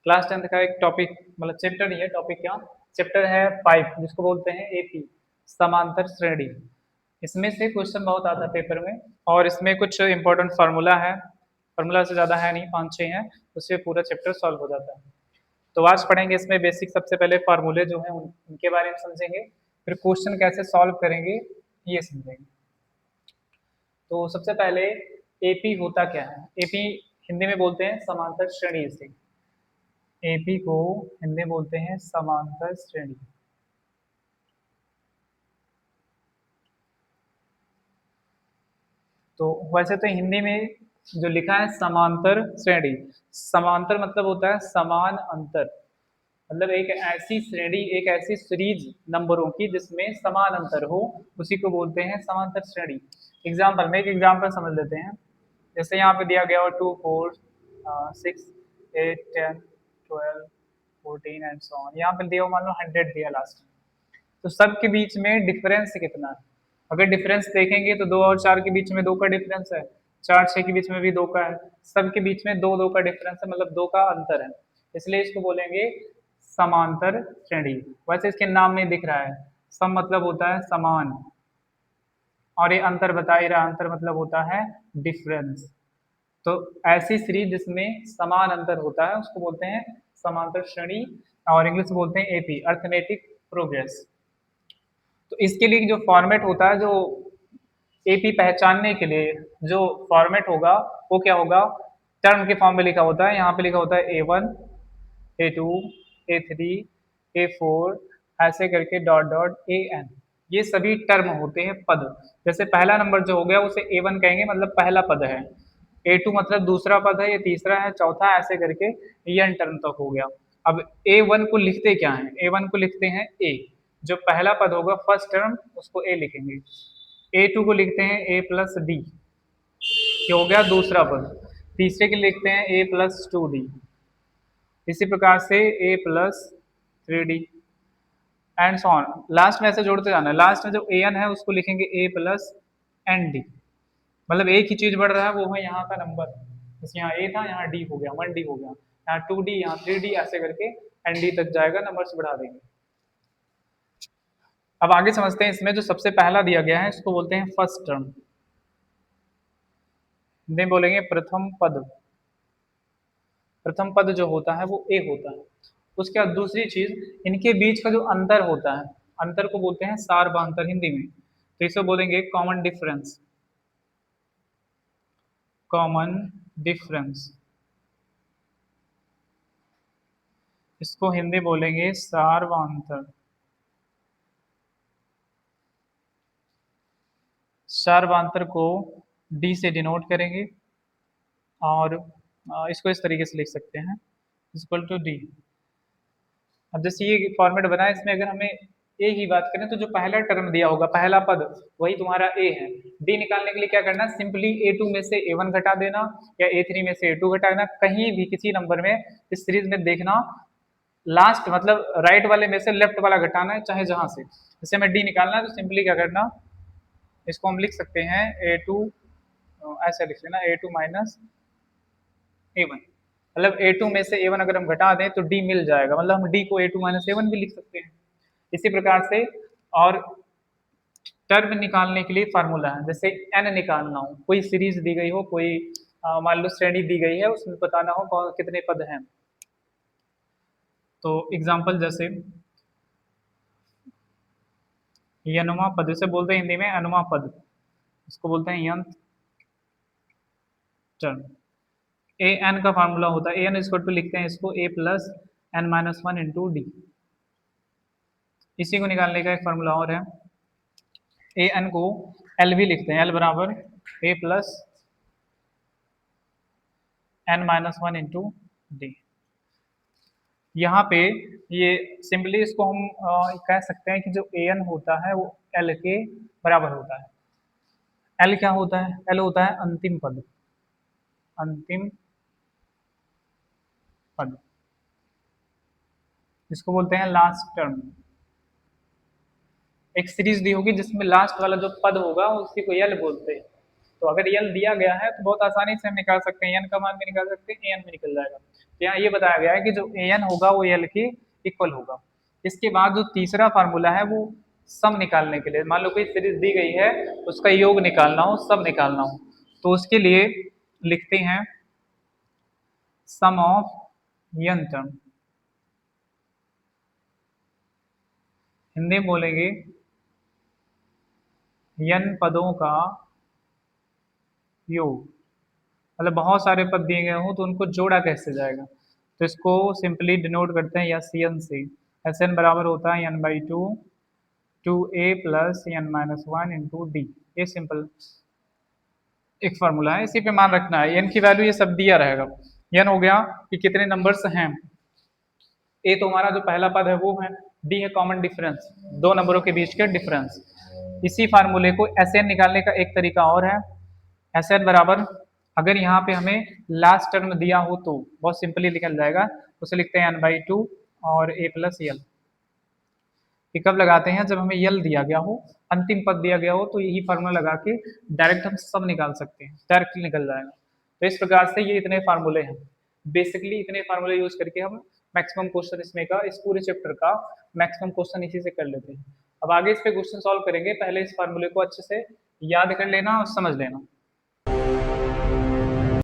Class 10th का एक topic मतलब चैप्टर ही है, टॉपिक क्या चैप्टर है 5 जिसको बोलते हैं एपी समांतर श्रेणी। इसमें से क्वेश्चन बहुत आता है पेपर में और इसमें कुछ इंपॉर्टेंट फार्मूला है, फार्मूला से ज़्यादा है नहीं, 5-6 हैं, उससे पूरा चैप्टर सॉल्व हो जाता है। तो आज पढ़ेंगे इसमें बेसिक, सबसे पहले फार्मूले जो हैं उनके बारे में समझेंगे, फिर क्वेश्चन कैसे सॉल्व करेंगे ये समझेंगे। तो सबसे पहले एपी होता क्या है? एपी हिंदी में बोलते हैं समांतर श्रेणी से। एपी को हिंदी में बोलते हैं समांतर श्रेणी। तो वैसे तो हिंदी में जो लिखा है समांतर श्रेणी, समांतर मतलब होता है समान अंतर, मतलब एक ऐसी श्रेणी, एक ऐसी सीरीज नंबरों की जिसमें समान अंतर हो, उसी को बोलते हैं समांतर श्रेणी। एग्जाम्पल में एक एग्जाम्पल समझ लेते हैं। जैसे यहाँ पे दिया गया हो 2 4 6 8 10 12 14 एंड सो ऑन। यहाँ पे दिया हो मान लो 100 दिया लास्ट में, तो सबके बीच में डिफरेंस कितना है? अगर डिफरेंस देखेंगे तो 2 और 4 के बीच में 2 का डिफरेंस है, 4 6 के बीच में भी 2 का है, सबके बीच में 2 2 का डिफरेंस है, मतलब 2 का अंतर है, इसलिए इसको बोलेंगे समांतर श्रेणी। वैसे इसके नाम में दिख रहा है, सम मतलब होता है समान, और ये अंतर बता ही रहा, अंतर मतलब होता है डिफरेंस। तो ऐसी सीरीज जिसमें समान अंतर होता है उसको बोलते हैं समांतर श्रेणी, और इंग्लिश में बोलते हैं एपी, अर्थमेटिक प्रोग्रेस। तो इसके लिए जो फॉर्मेट होता है, जो एपी पहचानने के लिए जो फॉर्मेट होगा वो क्या होगा, टर्म के फॉर्म में लिखा होता है। यहाँ पे लिखा होता है A1 A2 A3 A4 ऐसे करके डॉट डॉट AN, ये सभी टर्म होते हैं पद। जैसे पहला नंबर जो हो गया उसे A1 कहेंगे, मतलब पहला पद है। A2 मतलब दूसरा पद है, ये तीसरा है, चौथा, ऐसे करके एन टर्म तक हो गया। अब A1 को लिखते क्या है? A1 को लिखते हैं A, जो पहला पद होगा फर्स्ट टर्म उसको A लिखेंगे। A2 को लिखते हैं A प्लस डी, ये हो गया दूसरा पद। तीसरे के लिखते हैं A प्लस 2D, इसी प्रकार से A plus 3D and so on. Last में ऐसे जोड़ते जाना है, लास्ट में जो AN है उसको लिखेंगे A प्लस ND, मतलब एक ही चीज बढ़ रहा है, वो है यहाँ का नंबर। जैसे यहाँ A था, यहाँ D हो गया, 1D हो गया, यहाँ 2D, यहाँ 3D, ऐसे करके ND तक जाएगा, नंबर्स बढ़ा देंगे। अब आगे समझते हैं, इसमें जो सबसे पहला दिया गया है इसको बोलते हैं फर्स्ट टर्म, हिंदी में बोलेंगे प्रथम पद। प्रथम पद जो होता है वो A होता है। उसके बाद दूसरी चीज, इनके बीच का जो अंतर होता है, अंतर को बोलते हैं सार्वधातुक हिंदी में, तो इसे बोलेंगे कॉमन डिफरेंस, कॉमन डिफरेंस, इसको हिंदी बोलेंगे सार्वधातुक। सार्वधातुक को D से डिनोट करेंगे, और इसको इस तरीके से लिख सकते हैं इक्वल टू D। अब जैसे ये फॉर्मेट बना है, इसमें अगर हमें ए की बात करें तो जो पहला टर्म दिया होगा, पहला पद, वही तुम्हारा ए है। डी निकालने के लिए क्या करना, सिंपली A2 में से A1 घटा देना, या A3 में से A2 घटा देना, कहीं भी किसी नंबर में इस सीरीज में देखना, लास्ट मतलब राइट वाले में से लेफ्ट वाला घटाना है, चाहे जहां से। जैसे हमें डी निकालना है तो सिंपली क्या करना, इसको हम लिख सकते हैं A2, ऐसे लिख लेना A2 माइनस A1, मतलब A2 में से A1 अगर हम घटा दें तो D मिल जाएगा, मतलब हम D को A2 माइनस A1 भी लिख सकते हैं। इसी प्रकार से और टर्म निकालने के लिए फार्मूला है, जैसे n निकालना हो, कोई सीरीज दी गई हो, कोई मान लो श्रेणी दी गई है, उसमें बताना हो कौन कितने पद हैं। तो एग्जांपल जैसे यनुमा पद, से बोलते हैं हिंदी में अनुमा पद, इसको बोलते हैं यंत्र टर्म। ए एन का फार्मूला होता है, ए एन इसको टू लिखते हैं इसको A plus n minus 1 into d. इसी को निकालने का एक फार्मूला और है, ए एन को एल भी लिखते हैं, एल बराबर A plus n minus 1 into d. यहाँ पे ये सिंपली इसको हम कह सकते हैं कि जो ए एन होता है वो एल के बराबर होता है। एल क्या होता है? एल होता है अंतिम पद, अंतिम पद, जिसको बोलते हैं लास्ट टर्म। एक सीरीज दी होगी जिसमें लास्ट वाला जो पद होगा उसी को एल बोलते हैं। तो अगर यल दिया गया है तो बहुत आसानी से हम निकाल सकते हैं, एन का मान भी निकाल सकते हैं, एन भी निकल जाएगा। तो यहाँ ये बताया गया है कि जो एन होगा वो यल के इक्वल होगा। इसके बाद जो तीसरा फार्मूला है वो सम निकालने के लिए, मान लो कोई सीरीज दी गई है उसका योग निकालना हो, सम निकालना हो, तो उसके लिए लिखते हैं सम ऑफ n टर्म, हिंदी में बोलेंगे n पदों का योग। मतलब बहुत सारे पद दिए गए हों तो उनको जोड़ा कैसे जाएगा, तो इसको सिंपली डिनोट करते हैं या सी एन से। एस एन बराबर होता है n by two, two a plus n minus one into d. ये सिंपल एक फार्मूला है, इसी पे मान रखना है। एन की वैल्यू ये सब दिया रहेगा। एन हो गया कि कितने नंबर्स हैं, ए तो हमारा जो पहला पद है वो है, डी है कॉमन डिफरेंस, दो नंबरों के बीच के डिफरेंस। इसी फार्मूले को एस एन निकालने का एक तरीका और है। एस एन बराबर, अगर यहाँ पे हमें लास्ट टर्म दिया हो तो बहुत सिंपली निकल जाएगा, उसे लिखते हैं एन बाई टू और ए प्लस यल। ये कब लगाते हैं, जब हमें यल दिया गया हो, अंतिम पद दिया गया हो, तो यही फार्मूला लगा के डायरेक्ट हम सब निकाल सकते हैं, डायरेक्ट निकल जाएगा। तो इस प्रकार से ये इतने फार्मूले हैं, बेसिकली इतने फार्मूले यूज करके हम मैक्सिमम क्वेश्चन इसमें का, इस पूरे चैप्टर का मैक्सिमम क्वेश्चन इसी से कर लेते हैं। अब आगे इस पे क्वेश्चन सॉल्व करेंगे, पहले इस फार्मूले को अच्छे से याद कर लेना और समझ लेना।